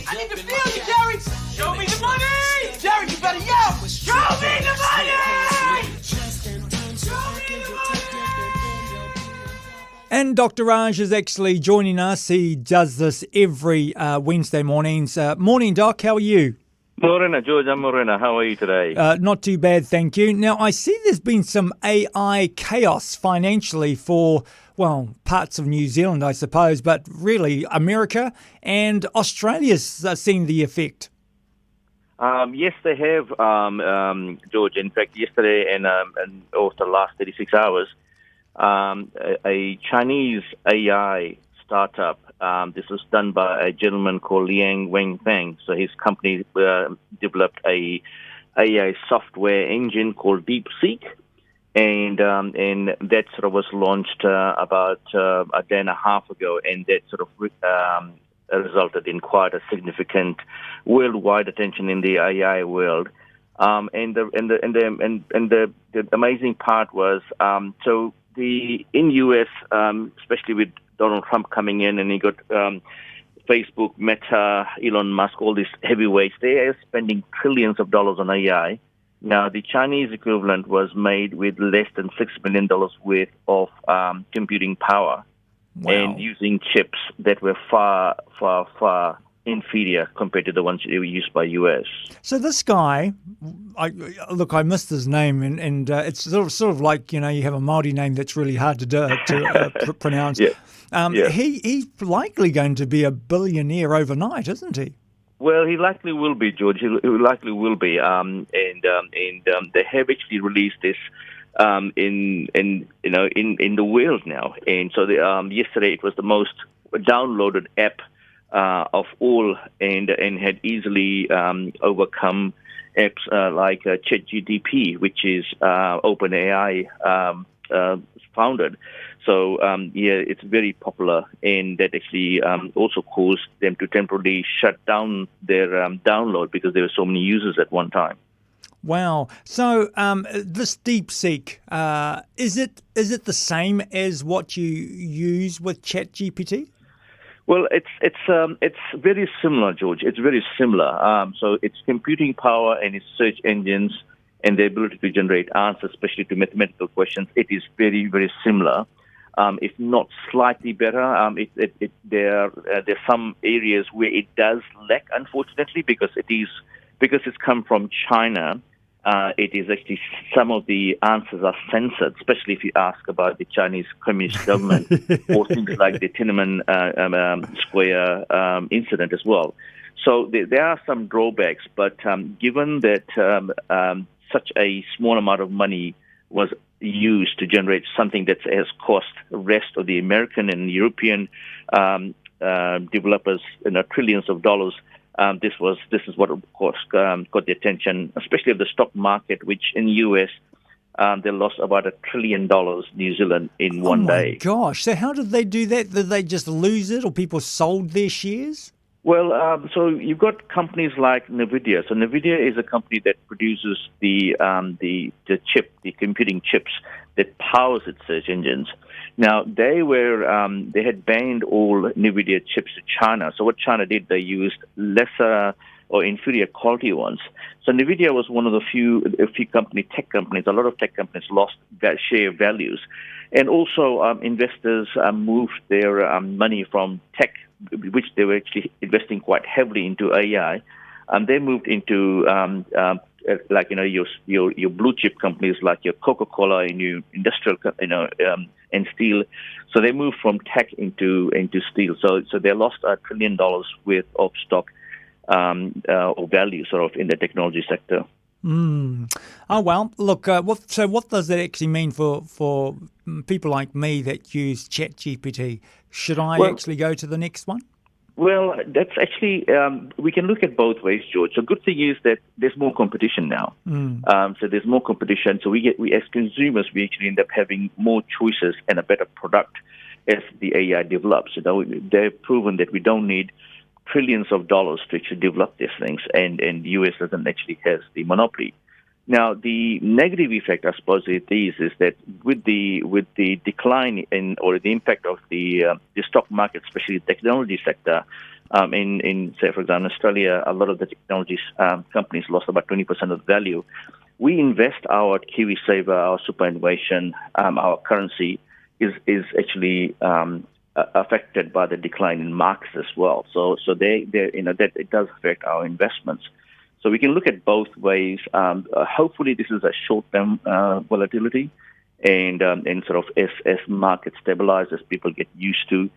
I need to feel you, Jerry. Show me the money. Jerry, you better yell. Show me the money. Show me the money. And Dr. Raj is actually joining us. He does this every Wednesday mornings. Morning, Doc. How are you? Morena, George, I'm Morena. How are you today? Not too bad, thank you. Now, I see there's been some AI chaos financially for, well, parts of New Zealand, I suppose, but really America and Australia's seen the effect. Yes, they have, George. In fact, yesterday and over the last 36 hours, a Chinese AI startup. This was done by a gentleman called Liang Wenfeng. So his company developed a AI software engine called DeepSeek, and that sort of was launched about a day and a half ago, and that sort of resulted in quite a significant worldwide attention in the AI world. And the amazing part was in US, especially with Donald Trump coming in, and he got Facebook, Meta, Elon Musk, all these heavyweights. They are spending trillions of dollars on AI. Now, the Chinese equivalent was made with less than $6 million worth of computing power. Wow. And using chips that were far, far, far inferior compared to the ones that were used by US. So this guy, I missed his name, and it's sort of like, you have a Māori name that's really hard to pronounce. Yeah. He's likely going to be a billionaire overnight, isn't he? Well, he likely will be, George. He likely will be. And they have actually released this in the world now. And so yesterday it was the most downloaded app of all, and had easily overcome apps like ChatGPT, which is OpenAI founded. So it's very popular, and that actually also caused them to temporarily shut down their download because there were so many users at one time. Wow. So this DeepSeek, is it the same as what you use with ChatGPT? Well, it's very similar, George. It's very similar. So it's computing power and its search engines and the ability to generate answers, especially to mathematical questions. It is very, very similar. If not slightly better, there's some areas where it does lack, unfortunately, because it's come from China. It is actually, some of the answers are censored, especially if you ask about the Chinese Communist government or things like the Tiananmen Square incident as well. So there are some drawbacks, but given that such a small amount of money was used to generate something that has cost the rest of the American and European developers trillions of dollars, this is what, of course, got the attention, especially of the stock market, which in the US they lost about $1 trillion New Zealand in one day. Oh my gosh! So how did they do that? Did they just lose it, or people sold their shares? Well, so you've got companies like NVIDIA. So NVIDIA is a company that produces the computing chips that powers its search engines. Now, they had banned all NVIDIA chips to China. So what China did, they used lesser or inferior quality ones. So NVIDIA was one of the few tech companies. A lot of tech companies lost that share values. And also investors moved their money from tech, which they were actually investing quite heavily into AI, and they moved into your blue chip companies like your Coca-Cola and your industrial and steel. So they moved from tech into steel. So they lost $1 trillion worth of stock or value sort of in the technology sector. Oh, well, look, what does that actually mean for people like me that use ChatGPT? Should I actually go to the next one? Well, that's actually, we can look at both ways, George. The good thing is that there's more competition now. So there's more competition. So we as consumers, we actually end up having more choices and a better product as the AI develops. They've proven that we don't need trillions of dollars to actually develop these things, and the U.S. doesn't actually has the monopoly. Now, the negative effect, I suppose, is that with the decline in or the impact of the stock market, especially the technology sector, in say, for example, Australia, a lot of the technology companies lost about 20% of the value. We invest our KiwiSaver, our superannuation, our currency is actually affected by the decline in markets as well. So they that it does affect our investments. So we can look at both ways. Hopefully, this is a short-term volatility, and sort of as markets stabilize, as people get used to